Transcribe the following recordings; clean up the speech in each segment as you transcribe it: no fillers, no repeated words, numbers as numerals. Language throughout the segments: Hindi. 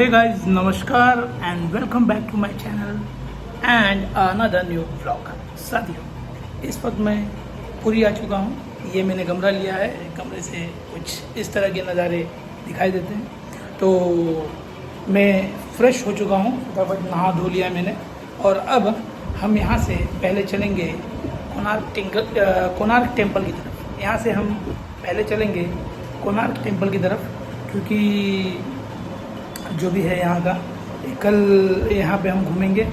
hey guys, नमस्कार and welcome back to my channel and another new vlog. साथियों, इस वक्त मैं पूरी आ चुका हूँ। ये मैंने कमरा लिया है। कमरे से कुछ इस तरह के नज़ारे दिखाई देते हैं। तो मैं फ्रेश हो चुका हूँ, फटाफट नहा धो लिया मैंने। और अब हम यहाँ से पहले चलेंगे कोणार्क टेम्पल की तरफ। यहाँ से हम पहले चलेंगे कोणार्क टेम्पल की तरफ, क्योंकि जो भी है यहाँ का, कल यहाँ पे हम घूमेंगे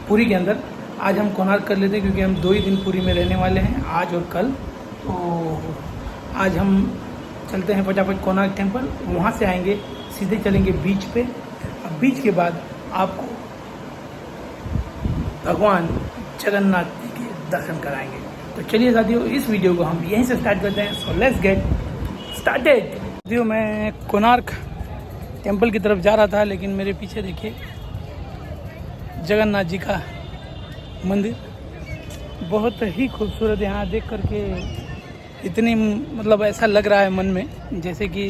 पुरी के अंदर। आज हम कोणार्क कर लेते हैं, क्योंकि हम 2 ही दिन पुरी में रहने वाले हैं, आज और कल। तो आज हम चलते हैं फटाफट कोणार्क टेम्पल। वहाँ से आएंगे, सीधे चलेंगे बीच पे। अब बीच के बाद आपको भगवान जगन्नाथ जी के दर्शन कराएंगे। तो चलिए साथियों, इस वीडियो को हम यहीं से स्टार्ट करते हैं। So let's get started. साथियों, मैं कोणार्क टेम्पल की तरफ जा रहा था, लेकिन मेरे पीछे देखिए जगन्नाथ जी का मंदिर बहुत ही खूबसूरत। यहाँ देख करके इतनी मतलब ऐसा लग रहा है मन में जैसे कि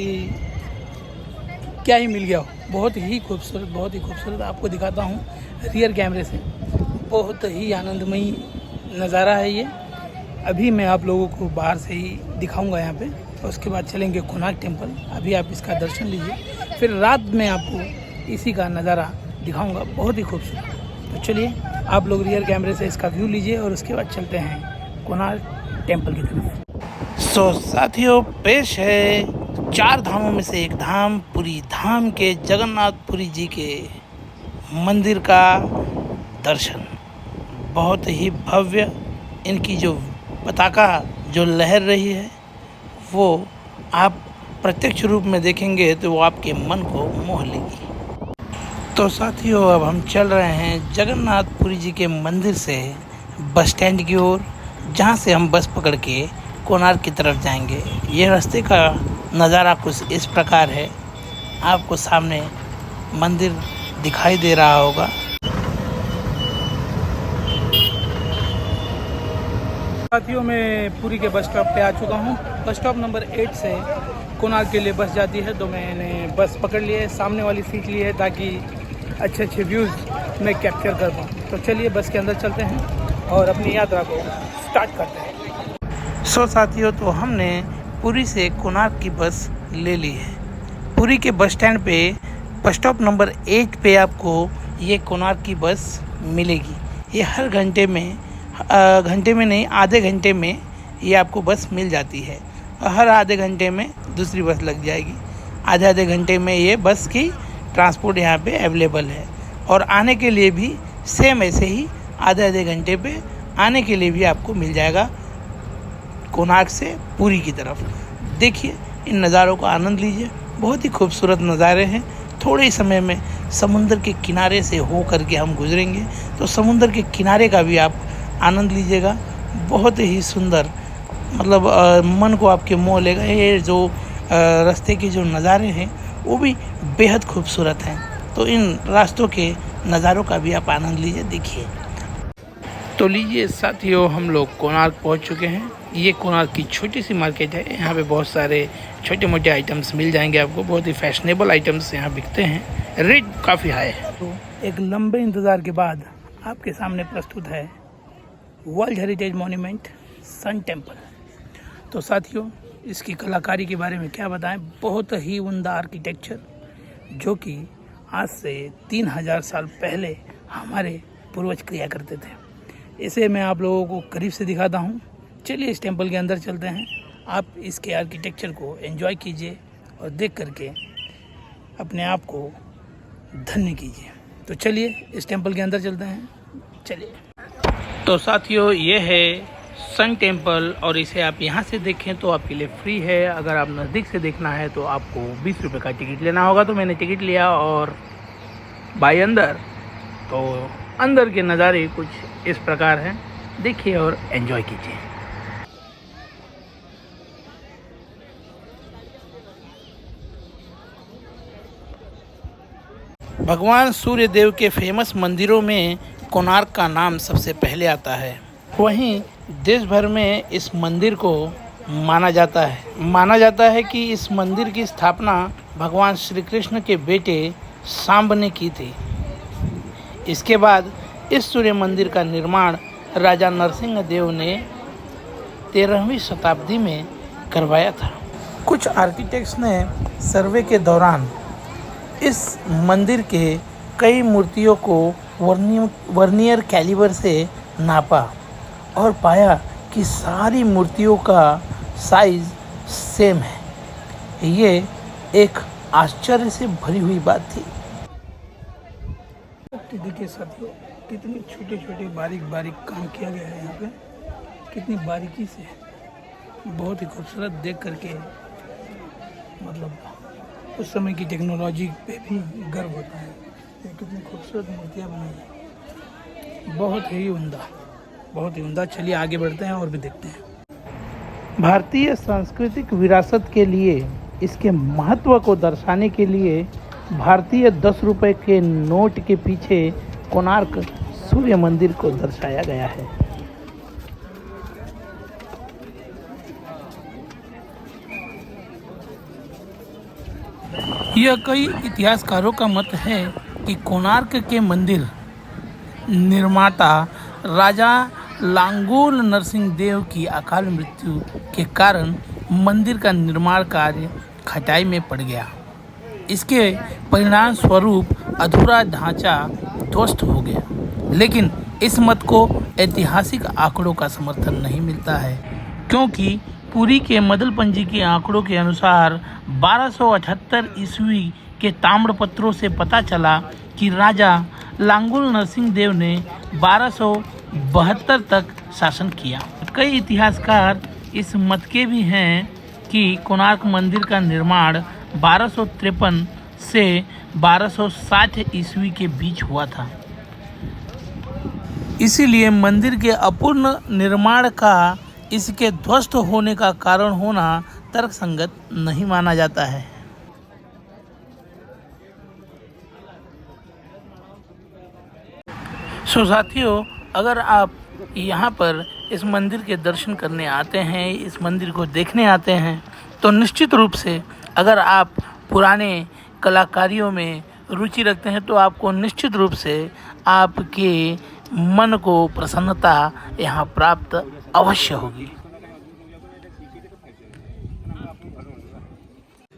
क्या ही मिल गया हो। बहुत ही खूबसूरत, बहुत ही खूबसूरत। आपको दिखाता हूँ रियर कैमरे से। बहुत ही आनंदमयी नज़ारा है ये। अभी मैं आप लोगों को बाहर से ही दिखाऊंगा यहाँ पे, और उसके बाद चलेंगे कोणार्क टेम्पल। अभी आप इसका दर्शन लीजिए, फिर रात में आपको इसी का नज़ारा दिखाऊंगा, बहुत ही खूबसूरत। तो चलिए आप लोग रियर कैमरे से इसका व्यू लीजिए, और उसके बाद चलते हैं कोणार्क टेम्पल की तरफ। सो साथियों, पेश है 4 धामों में से एक धाम, पुरी धाम के जगन्नाथपुरी जी के मंदिर का दर्शन। बहुत ही भव्य इनकी जो पताका जो लहर रही है, वो आप प्रत्यक्ष रूप में देखेंगे तो वो आपके मन को मोह लेगी। तो साथियों, अब हम चल रहे हैं जगन्नाथपुरी जी के मंदिर से बस स्टैंड की ओर, जहाँ से हम बस पकड़ के कोणार्क की तरफ जाएंगे। ये रास्ते का नज़ारा कुछ इस प्रकार है। आपको सामने मंदिर दिखाई दे रहा होगा। साथियों, मैं पुरी के बस स्टॉप पे आ चुका हूँ। बस स्टॉप नंबर 8 से कोणार्क के लिए बस जाती है, तो मैंने बस पकड़ ली है। सामने वाली सीट ली है ताकि अच्छे अच्छे व्यूज़ मैं कैप्चर कर पाऊँ। तो चलिए बस के अंदर चलते हैं और अपनी यात्रा को स्टार्ट करते हैं। सो साथियों, तो हमने पुरी से कोणार्क की बस ले ली है। पुरी के बस स्टैंड पे बस स्टॉप नंबर 8 पे आपको ये कोणार्क की बस मिलेगी। ये हर घंटे में नहीं, आधे घंटे में ये आपको बस मिल जाती है। और हर आधे घंटे में दूसरी बस लग जाएगी। आधे घंटे में ये बस की ट्रांसपोर्ट यहाँ पे अवेलेबल है। और आने के लिए भी सेम ऐसे ही आधे घंटे पे आने के लिए भी आपको मिल जाएगा कोणार्क से पुरी की तरफ। देखिए, इन नज़ारों का आनंद लीजिए। बहुत ही खूबसूरत नज़ारे हैं। थोड़े ही समय में समुद्र के किनारे से हो करके हम गुजरेंगे, तो समुद्र के किनारे का भी आप आनंद लीजिएगा। बहुत ही सुंदर, मतलब मन को आपके मोह लेगा। ये जो रास्ते के जो नज़ारे हैं वो भी बेहद खूबसूरत हैं। तो इन रास्तों के नज़ारों का भी आप आनंद लीजिए। देखिए, तो लीजिए साथियों, हम लोग कोणार्क पहुंच चुके हैं। ये कोणार्क की छोटी सी मार्केट है। यहाँ पे बहुत सारे छोटे मोटे आइटम्स मिल जाएंगे आपको। बहुत ही फैशनेबल आइटम्स यहाँ बिकते हैं। रेट काफ़ी हाई है। तो एक लंबे इंतज़ार के बाद आपके सामने प्रस्तुत है world heritage monument sun temple. तो साथियों, इसकी कलाकारी के बारे में क्या बताएं। बहुत ही उम्दा आर्किटेक्चर, जो कि आज से 3000 साल पहले हमारे पूर्वज किया करते थे। इसे मैं आप लोगों को करीब से दिखाता हूँ। चलिए इस टेम्पल के अंदर चलते हैं। आप इसके आर्किटेक्चर को एंजॉय कीजिए और देख करके अपने आप को धन्य कीजिए। तो चलिए इस टेम्पल के अंदर चलते हैं। चलिए। तो साथियों, ये है सन टेम्पल, और इसे आप यहाँ से देखें तो आपके लिए फ्री है। अगर आप नज़दीक से देखना है तो आपको 20 रुपये का टिकट लेना होगा। तो मैंने टिकट लिया और बाय अंदर। तो अंदर के नज़ारे कुछ इस प्रकार हैं। देखिए और एंजॉय कीजिए। भगवान सूर्य देव के फेमस मंदिरों में कोणार्क का नाम सबसे पहले आता है। वहीं देश भर में इस मंदिर को माना जाता है कि इस मंदिर की स्थापना भगवान श्री कृष्ण के बेटे सांब ने की थी। इसके बाद इस सूर्य मंदिर का निर्माण राजा नरसिंह देव ने 13वीं शताब्दी में करवाया था। कुछ आर्किटेक्ट्स ने सर्वे के दौरान इस मंदिर के कई मूर्तियों को वर्नियर कैलिबर से नापा और पाया कि सारी मूर्तियों का साइज सेम है। ये एक आश्चर्य से भरी हुई बात थी। देखिए साथियों, कितनी छोटे छोटे बारीक काम किया गया है यहाँ पे, कितनी बारीकी से, बहुत ही खूबसूरत देख करके मतलब उस समय की टेक्नोलॉजी पे भी गर्व होता है। ये कितनी खूबसूरत मूर्तियाँ बनी हैं, बहुत ही उम्दा। चलिए आगे बढ़ते हैं और भी देखते हैं। भारतीय सांस्कृतिक विरासत के लिए इसके महत्व को दर्शाने के लिए भारतीय 10 रुपए के नोट के पीछे कोणार्क सूर्य मंदिर को दर्शाया गया है। यह कई इतिहासकारों का मत है कि कोणार्क के मंदिर निर्माता राजा लांगूल नरसिंह देव की अकाल मृत्यु के कारण मंदिर का निर्माण कार्य खटाई में पड़ गया। इसके परिणाम स्वरूप अधूरा ढांचा ध्वस्त हो गया। लेकिन इस मत को ऐतिहासिक आंकड़ों का समर्थन नहीं मिलता है, क्योंकि पुरी के मदलपंजी के आंकड़ों के अनुसार 1278 ईस्वी के ताम्रपत्रों से पता चला कि राजा लांगूल नरसिंह देव ने 1272 तक शासन किया। कई इतिहासकार इस मत के भी हैं कि कोणार्क मंदिर का निर्माण 1253 से 1260 ईस्वी के बीच हुआ था। इसीलिए मंदिर के अपूर्ण निर्माण का इसके ध्वस्त होने का कारण होना तर्कसंगत नहीं माना जाता है। सो साथियों, अगर आप यहाँ पर इस मंदिर के दर्शन करने आते हैं, इस मंदिर को देखने आते हैं, तो निश्चित रूप से अगर आप पुराने कलाकारियों में रुचि रखते हैं तो आपको निश्चित रूप से आपके मन को प्रसन्नता यहाँ प्राप्त अवश्य होगी।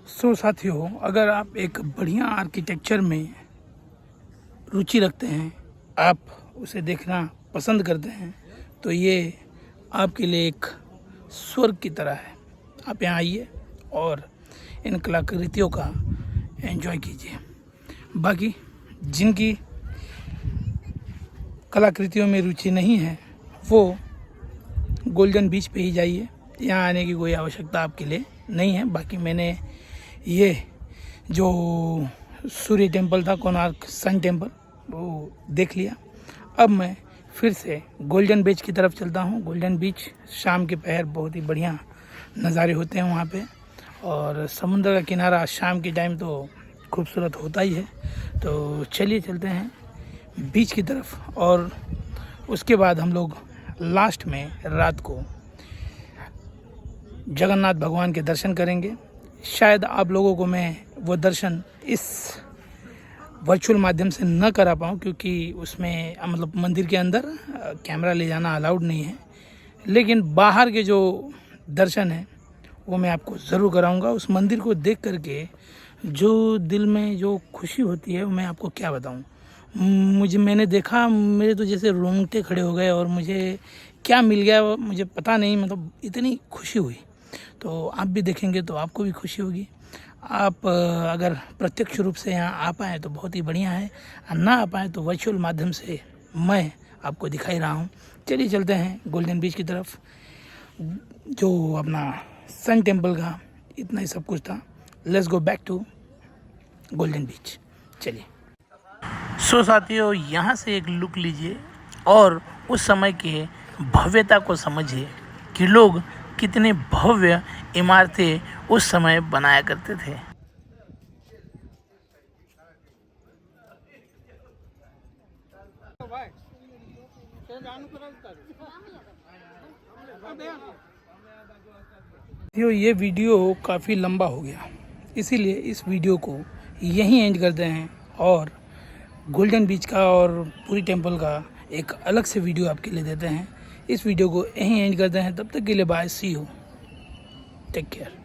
सो साथियों, अगर आप एक बढ़िया आर्किटेक्चर में रुचि रखते हैं, आप उसे देखना पसंद करते हैं, तो ये आपके लिए एक स्वर्ग की तरह है। आप यहाँ आइए और इन कलाकृतियों का एंजॉय कीजिए। बाकी जिनकी कलाकृतियों में रुचि नहीं है वो गोल्डन बीच पे ही जाइए, यहाँ आने की कोई आवश्यकता आपके लिए नहीं है। बाकी मैंने ये जो सूर्य टेम्पल था, कोणार्क सन टेम्पल, वो देख लिया। अब मैं फिर से गोल्डन बीच की तरफ चलता हूँ। गोल्डन बीच शाम के पहर बहुत ही बढ़िया नज़ारे होते हैं वहाँ पे, और समुद्र का किनारा शाम के टाइम तो खूबसूरत होता ही है। तो चलिए चलते हैं बीच की तरफ, और उसके बाद हम लोग लास्ट में रात को जगन्नाथ भगवान के दर्शन करेंगे। शायद आप लोगों को मैं वो दर्शन इस वर्चुअल माध्यम से न करा पाऊँ, क्योंकि उसमें मतलब मंदिर के अंदर कैमरा ले जाना अलाउड नहीं है, लेकिन बाहर के जो दर्शन है वो मैं आपको ज़रूर कराऊंगा। उस मंदिर को देख करके जो दिल में जो खुशी होती है वो मैं आपको क्या बताऊं। मैंने देखा, मेरे तो जैसे रोंगटे खड़े हो गए, और मुझे क्या मिल गया मुझे पता नहीं, मतलब इतनी खुशी हुई। तो आप भी देखेंगे तो आपको भी खुशी होगी। आप अगर प्रत्यक्ष रूप से यहाँ आ पाएँ तो बहुत ही बढ़िया है, ना आ पाएँ तो वर्चुअल माध्यम से मैं आपको दिखाई रहा हूँ। चलिए चलते हैं गोल्डन बीच की तरफ, जो अपना सन टेम्पल का इतना ही सब कुछ था। Let's go back to golden beach. चलिए। सो साथियों, यहाँ से एक लुक लीजिए और उस समय के भव्यता को समझिए कि लोग कितने भव्य इमारतें उस समय बनाया करते थे। ये वीडियो काफ़ी लंबा हो गया, इसीलिए इस वीडियो को यहीं एंड करते हैं और गोल्डन बीच का और पूरी टेम्पल का एक अलग से वीडियो आपके लिए देते हैं। इस वीडियो को यहीं एंड करते हैं। तब तक के लिए bye, see you, take care.